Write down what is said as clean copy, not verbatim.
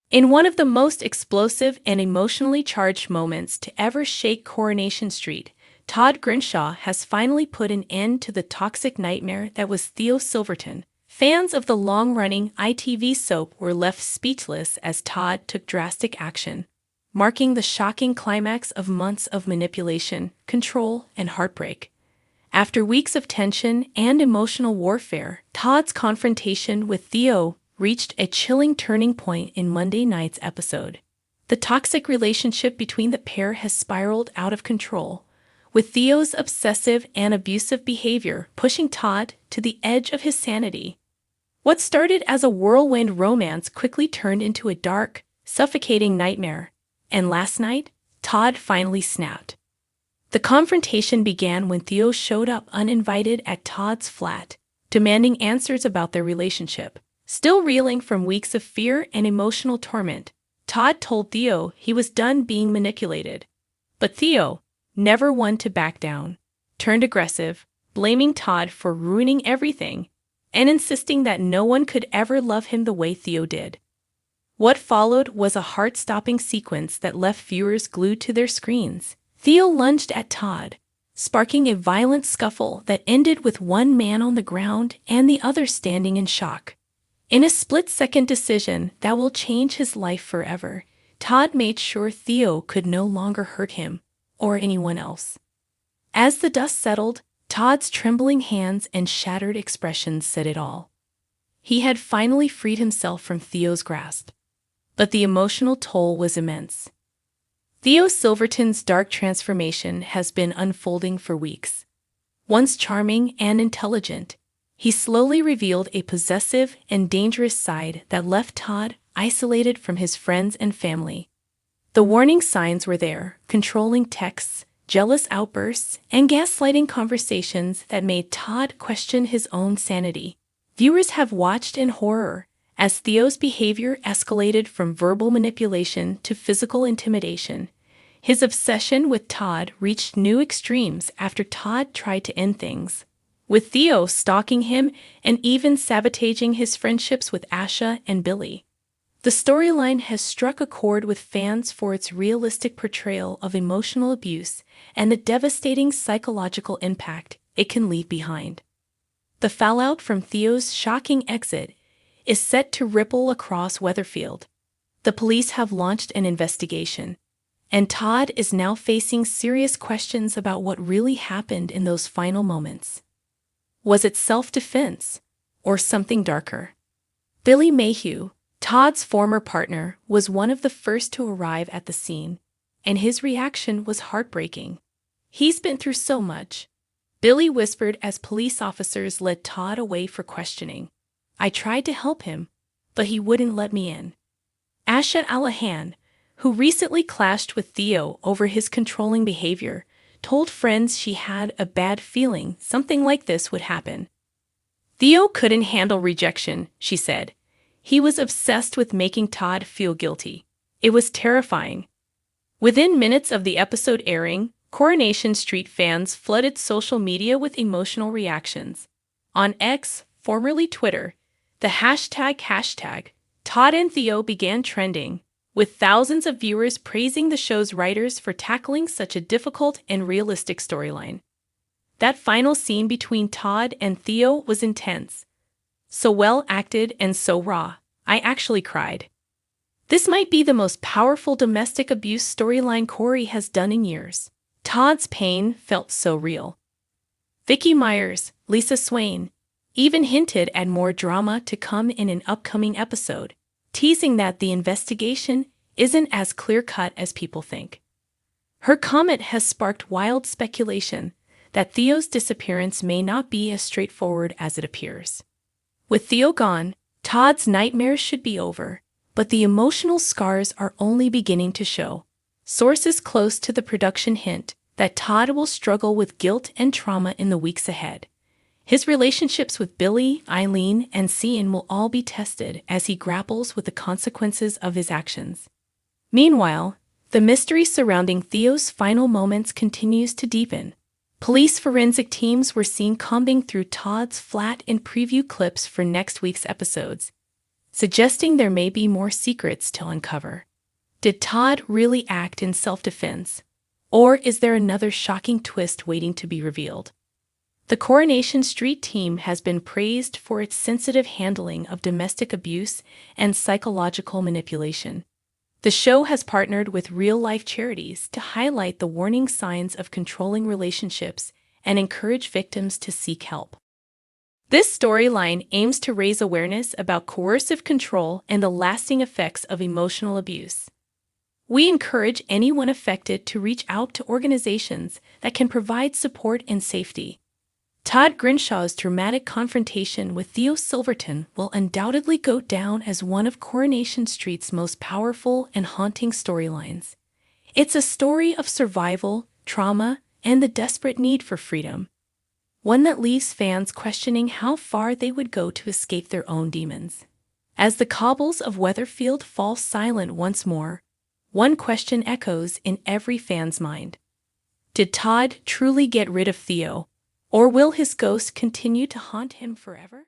In one of the most explosive and emotionally charged moments to ever shake Coronation Street, Todd Grinshaw has finally put an end to the toxic nightmare that was Theo Silverton. Fans of the long-running ITV soap were left speechless as Todd took drastic action, marking the shocking climax of months of manipulation, control, and heartbreak. After weeks of tension and emotional warfare, Todd's confrontation with Theo reached a chilling turning point in Monday night's episode. The toxic relationship between the pair has spiraled out of control, with Theo's obsessive and abusive behavior pushing Todd to the edge of his sanity. What started as a whirlwind romance quickly turned into a dark, suffocating nightmare, and last night, Todd finally snapped. The confrontation began when Theo showed up uninvited at Todd's flat, demanding answers about their relationship. Still reeling from weeks of fear and emotional torment, Todd told Theo he was done being manipulated. But Theo, never one to back down, turned aggressive, blaming Todd for ruining everything and insisting that no one could ever love him the way Theo did. What followed was a heart-stopping sequence that left viewers glued to their screens. Theo lunged at Todd, sparking a violent scuffle that ended with one man on the ground and the other standing in shock. In a split-second decision that will change his life forever, Todd made sure Theo could no longer hurt him or anyone else. As the dust settled, Todd's trembling hands and shattered expressions said it all. He had finally freed himself from Theo's grasp, but the emotional toll was immense. Theo Silverton's dark transformation has been unfolding for weeks. Once charming and intelligent, he slowly revealed a possessive and dangerous side that left Todd isolated from his friends and family. The warning signs were there: controlling texts, jealous outbursts, and gaslighting conversations that made Todd question his own sanity. Viewers have watched in horror as Theo's behavior escalated from verbal manipulation to physical intimidation. His obsession with Todd reached new extremes after Todd tried to end things, with Theo stalking him and even sabotaging his friendships with Asha and Billy. The storyline has struck a chord with fans for its realistic portrayal of emotional abuse and the devastating psychological impact it can leave behind. The fallout from Theo's shocking exit is set to ripple across Weatherfield. The police have launched an investigation, and Todd is now facing serious questions about what really happened in those final moments. Was it self-defense or something darker? Billy Mayhew, Todd's former partner, was one of the first to arrive at the scene, and his reaction was heartbreaking. "He's been through so much," Billy whispered as police officers led Todd away for questioning. "I tried to help him, but he wouldn't let me in." Asha, who recently clashed with Theo over his controlling behavior, told friends she had a bad feeling something like this would happen. "Theo couldn't handle rejection," she said. "He was obsessed with making Todd feel guilty. It was terrifying." Within minutes of the episode airing, Coronation Street fans flooded social media with emotional reactions. On X, formerly Twitter, the hashtag Todd and Theo began trending, with thousands of viewers praising the show's writers for tackling such a difficult and realistic storyline. That final scene between Todd and Theo was intense. So well acted and so raw, I actually cried. This might be the most powerful domestic abuse storyline Corrie has done in years. Todd's pain felt so real. Vicky Myers, Lisa Swain, even hinted at more drama to come in an upcoming episode, teasing that the investigation isn't as clear-cut as people think. Her comment has sparked wild speculation that Theo's disappearance may not be as straightforward as it appears. With Theo gone, Todd's nightmares should be over, but the emotional scars are only beginning to show. Sources close to the production hint that Todd will struggle with guilt and trauma in the weeks ahead. His relationships with Billy, Eileen, and Cian will all be tested as he grapples with the consequences of his actions. Meanwhile, the mystery surrounding Theo's final moments continues to deepen. Police forensic teams were seen combing through Todd's flat in preview clips for next week's episodes, suggesting there may be more secrets to uncover. Did Todd really act in self-defense? Or is there another shocking twist waiting to be revealed? The Coronation Street team has been praised for its sensitive handling of domestic abuse and psychological manipulation. The show has partnered with real-life charities to highlight the warning signs of controlling relationships and encourage victims to seek help. This storyline aims to raise awareness about coercive control and the lasting effects of emotional abuse. We encourage anyone affected to reach out to organizations that can provide support and safety. Todd Grinshaw's dramatic confrontation with Theo Silverton will undoubtedly go down as one of Coronation Street's most powerful and haunting storylines. It's a story of survival, trauma, and the desperate need for freedom. One that leaves fans questioning how far they would go to escape their own demons. As the cobbles of Weatherfield fall silent once more, one question echoes in every fan's mind. Did Todd truly get rid of Theo, or will his ghost continue to haunt him forever?